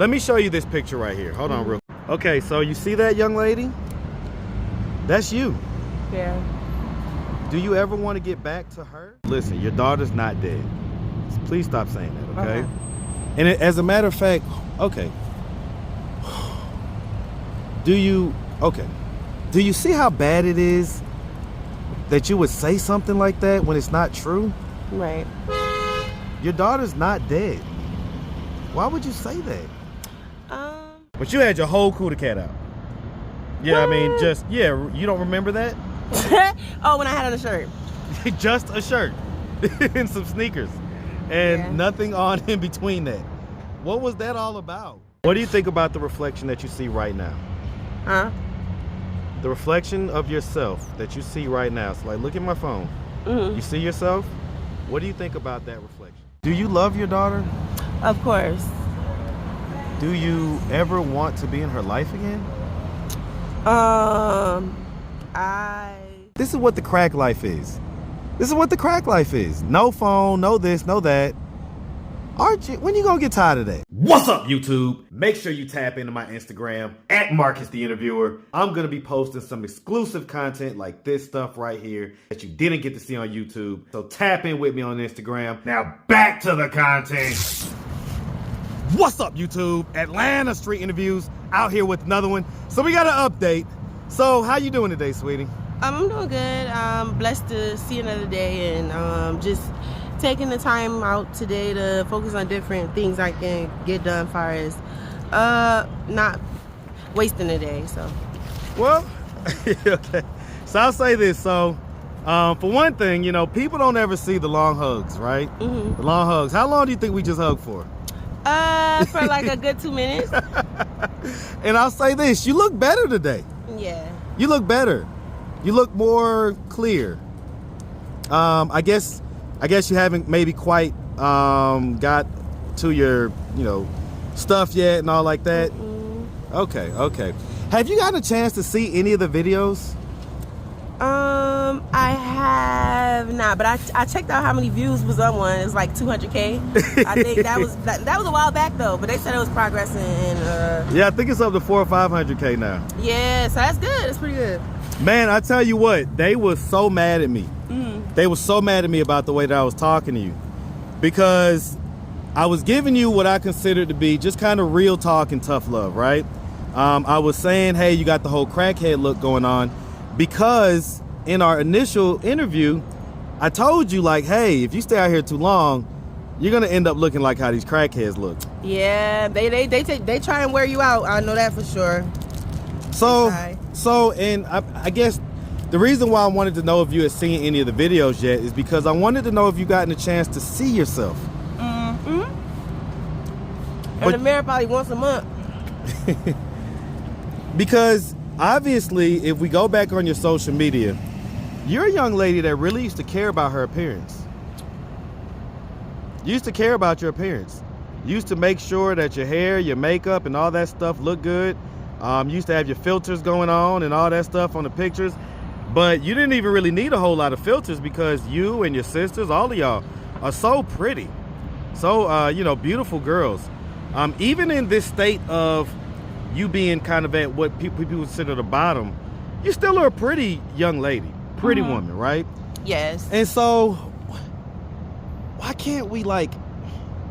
Let me show you this picture right here. Hold on real quick. Okay, so you see that young lady? That's you. Yeah. Do you ever want to get back to her? Listen, your daughter's not dead. Please stop saying that, okay? And as a matter of fact, okay. Do you see how bad it is that you would say something like that when it's not true? Right. Your daughter's not dead. Why would you say that? But you had your whole cootie cat out. Yeah, I mean, you don't remember that? Oh, when I had on a shirt. Just a shirt and some sneakers and nothing on in between that. What was that all about? What do you think about the reflection that you see right now? Huh? The reflection of yourself that you see right now. So like, look at my phone. Mm-hmm. You see yourself? What do you think about that reflection? Do you love your daughter? Of course. Do you ever want to be in her life again? This is what the crack life is. This is what the crack life is. No phone, no this, no that. Aren't you? When you gonna get tired of that? What's up, YouTube? Make sure you tap into my Instagram at Marcus the Interviewer. I'm gonna be posting some exclusive content like this stuff right here that you didn't get to see on YouTube. So tap in with me on Instagram. Now back to the content. What's up, YouTube? Atlanta Street Interviews out here with another one. So we got an update. So how you doing today, sweetie? I'm doing good. I'm blessed to see another day and just taking the time out today to focus on different things I can get done as far as not wasting a day. So well, okay. So I'll say this. So for one thing, you know, people don't ever see the long hugs, right? Mm-hmm. The long hugs. How long do you think we just hugged for? For like a good 2 minutes. And I'll say this, you look better today. Yeah. You look better. You look more clear. I guess you haven't maybe quite got to your, stuff yet and all like that. Mm-hmm. Okay. Have you gotten a chance to see any of the videos? I have not, but I checked out how many views was on one. It's like 200K. I think that was a while back though, but they said it was progressing. And yeah, I think it's up to 400 or 500K now. Yeah, so that's good. That's pretty good. Man, I tell you what, they were so mad at me. Mm-hmm. They were so mad at me about the way that I was talking to you, because I was giving you what I considered to be just kind of real talk and tough love, right? I was saying, hey, you got the whole crackhead look going on, because in our initial interview, I told you, like, hey, if you stay out here too long, you're gonna end up looking like how these crackheads look. Yeah, they try and wear you out. I know that for sure. So, and I guess the reason why I wanted to know if you had seen any of the videos yet is because I wanted to know if you gotten a chance to see yourself. Mm-hmm. In the mirror probably once a month. Because obviously, if we go back on your social media, you're a young lady that really used to care about her appearance. You used to care about your appearance. You used to make sure that your hair, your makeup, and all that stuff looked good. You used to have your filters going on and all that stuff on the pictures. But you didn't even really need a whole lot of filters, because you and your sisters, all of y'all, are so pretty. So, beautiful girls. Even in this state of you being kind of at what people consider the bottom, you still are a pretty young lady, pretty woman, right? Yes. And so why can't we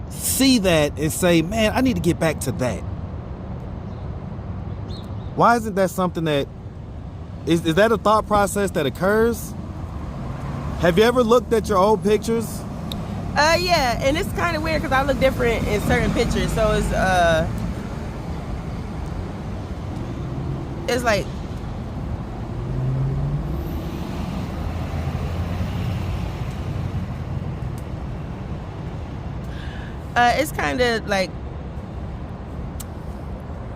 see that and say, man, I need to get back to that? Why isn't that something that is that a thought process that occurs? Have you ever looked at your old pictures? Yeah, and it's kind of weird because I look different in certain pictures, so it's like it's kind of like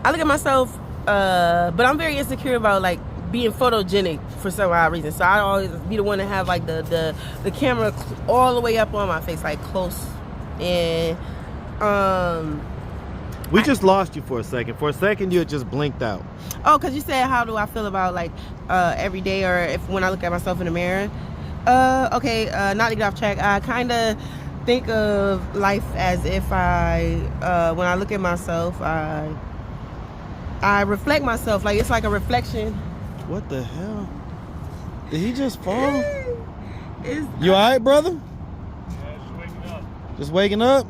I look at myself, but I'm very insecure about being photogenic for some odd reason. So I always be the one to have the camera all the way up on my face, close. And we just lost you for a second. For a second, you had just blinked out. Oh, because you said, how do I feel about every day, or when I look at myself in the mirror? Okay, not to get off track. I kind of think of life as if when I look at myself, I reflect myself. Like, it's like a reflection. What the hell? Did he just fall? You all right, brother? Yeah, just waking up. Just waking up?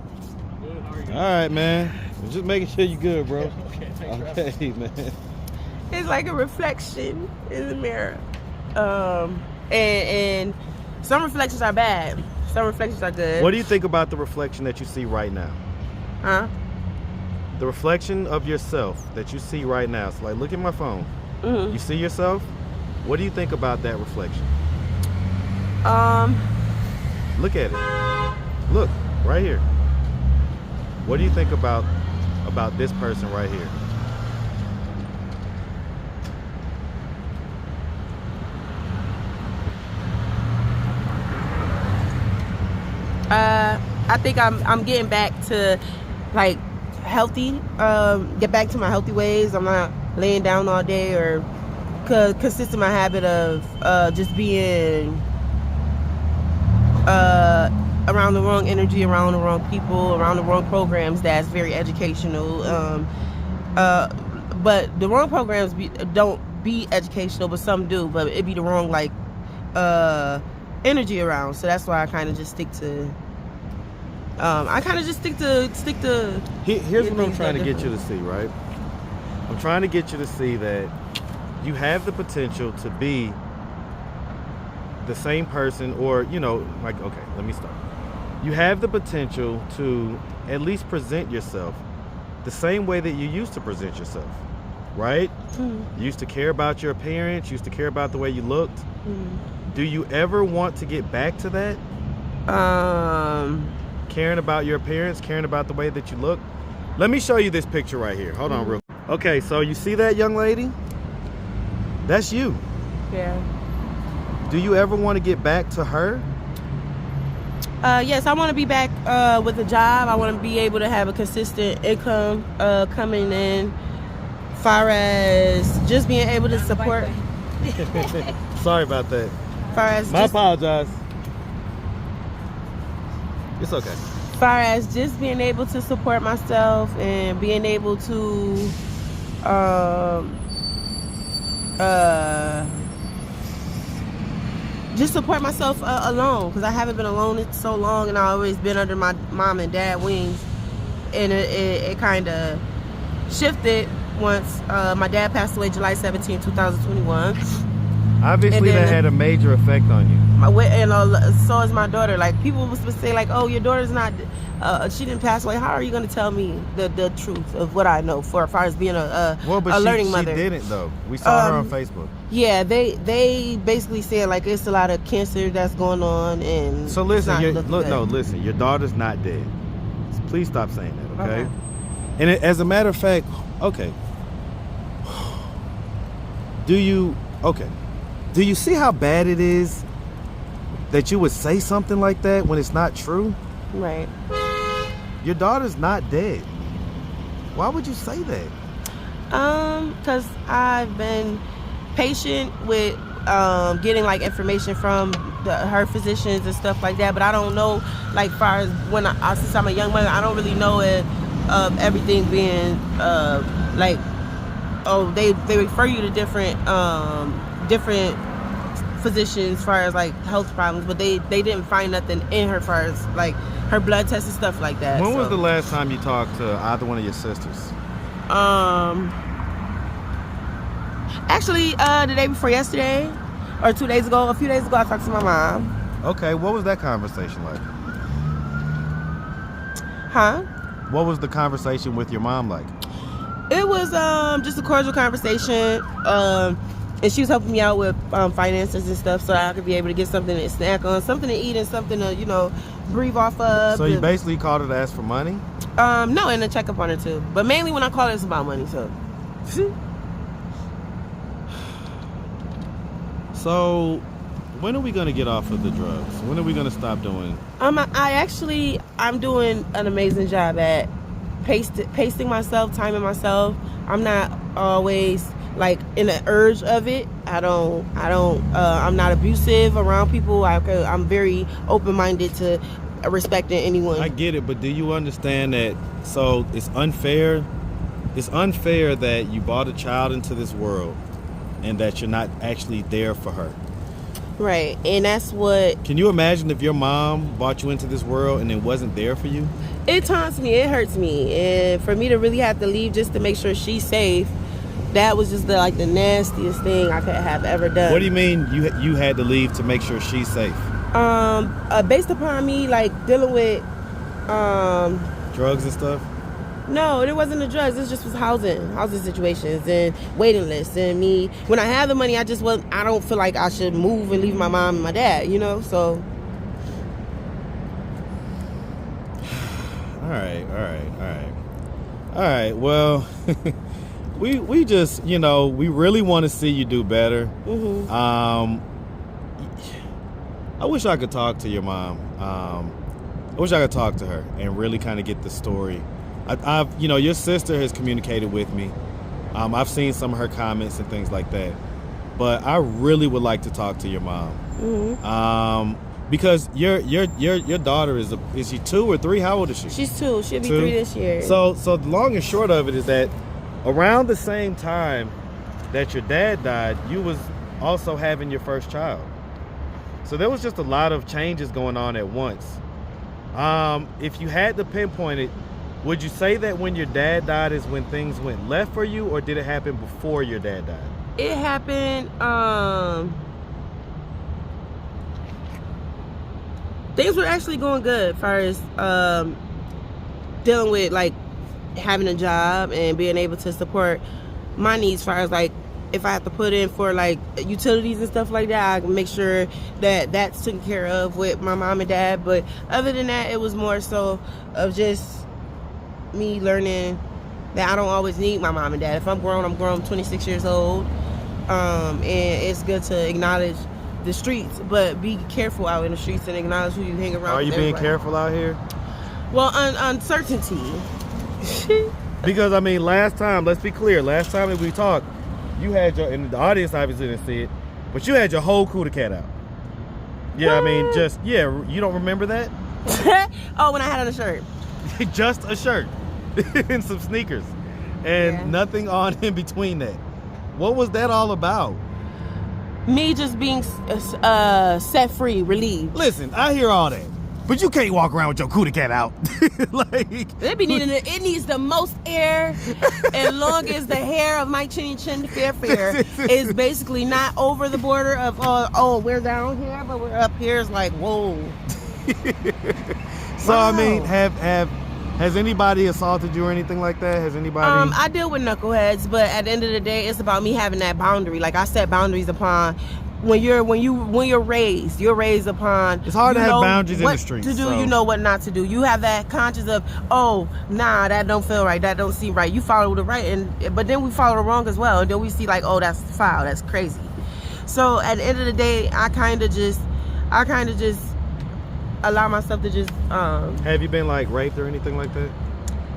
Good, how are you? All right, man. Just making sure you're good, bro. Okay, thanks. Okay, man. It's like a reflection in the mirror. And some reflections are bad. Some reflections are good. What do you think about the reflection that you see right now? Huh? The reflection of yourself that you see right now. So, like, look at my phone. Mm-hmm. You see yourself? What do you think about that reflection? Look at it. Look, right here. What do you think about this person right here? I think I'm getting back to like healthy. Get back to my healthy ways. I'm not laying down all day or consistent my habit of just being around the wrong energy, around the wrong people, around the wrong programs that's very educational. But the wrong programs don't be educational, but some do. But it be the wrong like energy around. So that's why I kind of just stick to. Here's what I'm trying to get you to see, right? I'm trying to get you to see that you have the potential to be the same person, or, you know, like, okay, let me start. You have the potential to at least present yourself the same way that you used to present yourself, right? Mm-hmm. You used to care about your appearance, you used to care about the way you looked. Mm-hmm. Do you ever want to get back to that? Caring about your appearance, caring about the way that you look? Let me show you this picture right here. Hold on real quick. Okay, so you see that young lady? That's you. Yeah. Do you ever want to get back to her? Yes, I want to be back with a job. I want to be able to have a consistent income coming in, far as just being able to support. Sorry about that. Far as I apologize. It's okay. Far as just being able to support myself and being able to just support myself alone, because I haven't been alone in so long, and I've always been under my mom and dad wings, and it kind of shifted once my dad passed away July 17, 2021. Obviously, that had a major effect on you. And so is my daughter. Like, people would say, like, oh, your daughter's not, she didn't pass away. How are you going to tell me the truth of what I know as far as being a learning mother? She didn't, though. We saw her on Facebook. Yeah, they basically said, like, it's a lot of cancer that's going on. And so listen, listen, your daughter's not dead. Please stop saying that, okay? And as a matter of fact, okay. Do you see how bad it is that you would say something like that when it's not true? Right. Your daughter's not dead. Why would you say that? Because I've been patient with getting like information from her physicians and stuff like that, but I don't know, like, far as when since I'm a young mother, I don't really know everything being like, oh, they refer you to different physicians as far as like health problems, but they didn't find nothing in her as far as like her blood tests and stuff like that. When was the last time you talked to either one of your sisters? Actually, the day before yesterday, or 2 days ago, a few days ago, I talked to my mom. Okay, what was that conversation like? Huh? What was the conversation with your mom like? It was just a cordial conversation, and she was helping me out with finances and stuff, so I could be able to get something to snack on, something to eat, and something to, you know, breathe off of. So you basically called her to ask for money? No, and a check up on her too. But mainly when I call her, it's about money. So, when are we gonna get off of the drugs? When are we gonna stop doing? I'm doing an amazing job at pacing myself, timing myself. I'm not always like in the urge of it. I'm not abusive around people. I'm very open-minded to respecting anyone. I get it, but do you understand that? So it's unfair. It's unfair that you brought a child into this world and that you're not actually there for her. Right, and that's what... Can you imagine if your mom brought you into this world and it wasn't there for you? It taunts me, it hurts me, and for me to really have to leave just to make sure she's safe, that was just the nastiest thing I could have ever done. What do you mean you had to leave to make sure she's safe? Based upon me dealing with drugs and stuff? No, it wasn't the drugs. It just was housing situations and waiting lists. And me, when I have the money, I don't feel like I should move and leave my mom and my dad, so. All right. Well, we just, we really want to see you do better. Mm-hmm. I wish I could talk to your mom. I wish I could talk to her and really kind of get the story. Your sister has communicated with me. I've seen some of her comments and things like that. But I really would like to talk to your mom. Mm-hmm. Because your daughter is she 2 or 3? How old is she? She's 2. She'll be 2? 3 this year. So the long and short of it is that around the same time that your dad died, you was also having your first child. So there was just a lot of changes going on at once. If you had to pinpoint it, would you say that when your dad died is when things went left for you, or did it happen before your dad died? It happened, things were actually going good as far as dealing with having a job and being able to support my needs as far as if I have to put in for utilities and stuff like that, I can make sure that that's taken care of with my mom and dad. But other than that, it was more so of just me learning that I don't always need my mom and dad. If I'm grown, I'm 26 years old. And it's good to acknowledge the streets, but be careful out in the streets and acknowledge who you hang around with. Are you being careful out here? Well, uncertainty. Because, last time, let's be clear, last time that we talked, you had and the audience obviously didn't see it, but you had your whole cootie cat out. Yeah, you don't remember that? Oh, when I had on a shirt. Just a shirt and some sneakers and nothing on in between that. What was that all about? Me just being set free, relieved. Listen, I hear all that, but you can't walk around with your cootie cat out. It needs the most air, as long as the hair of my chin fair is basically not over the border of we're down here, but we're up here. It's whoa. So Wow. Has anybody assaulted you or anything like that? Has anybody? I deal with knuckleheads, but at the end of the day, it's about me having that boundary. I set boundaries upon when you're raised. You're raised upon. It's hard to have boundaries in the streets. To do, you know what not to do. You have that conscience of, that don't feel right. That don't seem right. You follow the right, but then we follow the wrong as well. And then we see that's foul. That's crazy. So at the end of the day, I kind of just allow myself to just Have you been raped or anything like that?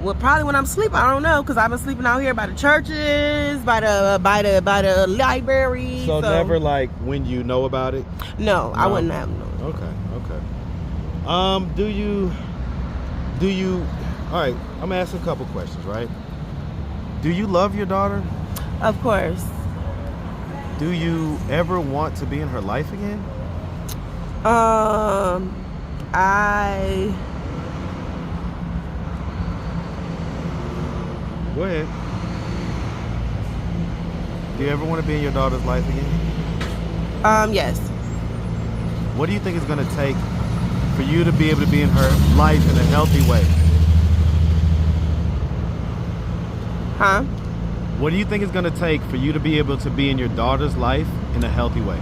Well, probably when I'm sleeping. I don't know, because I've been sleeping out here by the churches, by the library. So never when you know about it. No, I wouldn't have known. Okay. Do you? All right. I'm gonna ask a couple questions. Right. Do you love your daughter? Of course. Do you ever want to be in her life again? Go ahead. Do you ever want to be in your daughter's life again? Yes. What do you think it's going to take for you to be able to be in her life in a healthy way? Huh? What do you think it's going to take for you to be able to be in your daughter's life in a healthy way?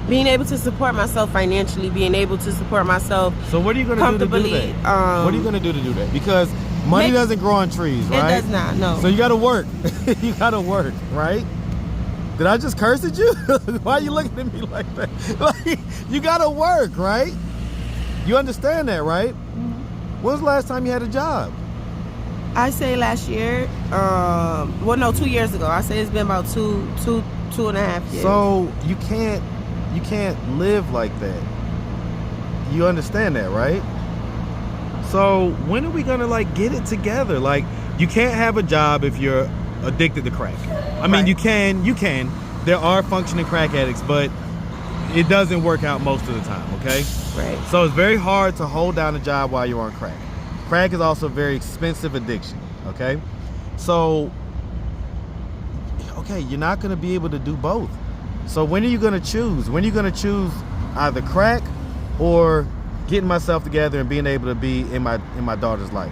Being able to support myself financially, being able to support myself. So what are you going to do to do that? What are you going to do do that? Because money doesn't grow on trees, right? It does not, no. So you got to work. You got to work, right? Did I just curse at you? Why are you looking at me like that? You got to work, right? You understand that, right? Mm-hmm. When was the last time you had a job? I say last year. 2 years ago. I say it's been about two and a half years. So you can't live like that. You understand that, right? So when are we gonna like get it together? Like, you can't have a job if you're addicted to crack. I mean, Right. you can. There are functioning crack addicts, but it doesn't work out most of the time, okay? Right. So it's very hard to hold down a job while you're on crack. Crack is also a very expensive addiction, okay? So, okay, you're not gonna be able to do both. So when are you gonna choose? When are you gonna choose either crack or getting myself together and being able to be in my daughter's life?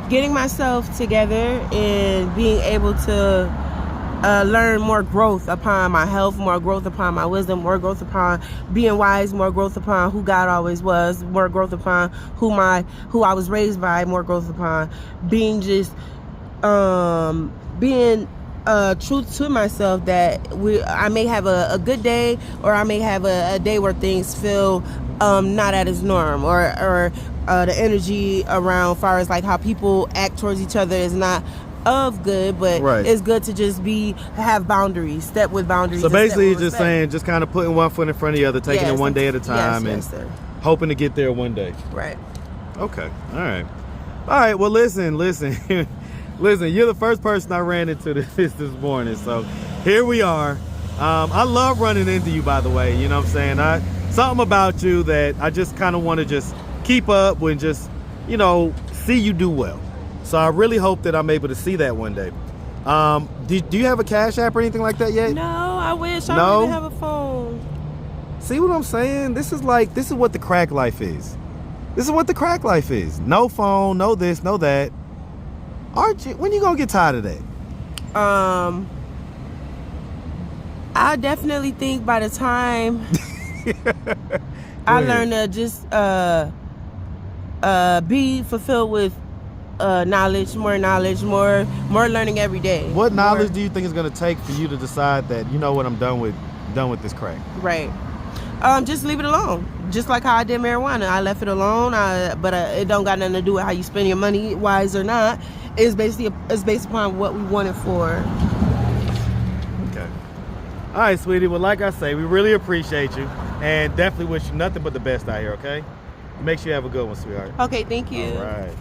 Getting myself together and being able to learn more growth upon my health, more growth upon my wisdom, more growth upon being wise, more growth upon who God always was, more growth upon who I was raised by, more growth upon being just being truth to myself, that I may have a good day, or I may have a day where things feel not at its norm, or the energy around, far as like how people act towards each other, is not of good, but Right. it's good to just have boundaries, step with boundaries. So and step basically, with you're just respect. saying, just kind of putting one foot in front of the other, taking it Yes, one day at a time, yes, and sir. hoping to get there one day. Right. Okay. All right. Well, listen. Listen, you're the first person I ran into this morning. So here we are. I love running into you, by the way. You know what I'm saying? Something about you that I just kind of want to just keep up with, just, see you do well. So I really hope that I'm able to see that one day. Do you have a Cash App or anything like that yet? No, I wish. I No? don't even have a phone. See what I'm saying? This is what the crack life is. This is what the crack life is. No phone, no this, no that. When you gonna get tired of that? I definitely think by the time I learn to just be fulfilled with knowledge, more learning every day. What knowledge do you think is gonna take for you to decide that, you know what, I'm done with this crack? Right. Just leave it alone. Just like how I did marijuana. I left it alone. But it don't got nothing to do with how you spend your money, wise or not. It's based upon what we want it for. Okay. All right, sweetie. Well, like I say, we really appreciate you, and definitely wish you nothing but the best out here, okay? Make sure you have a good one, sweetheart. Okay, thank you. All right.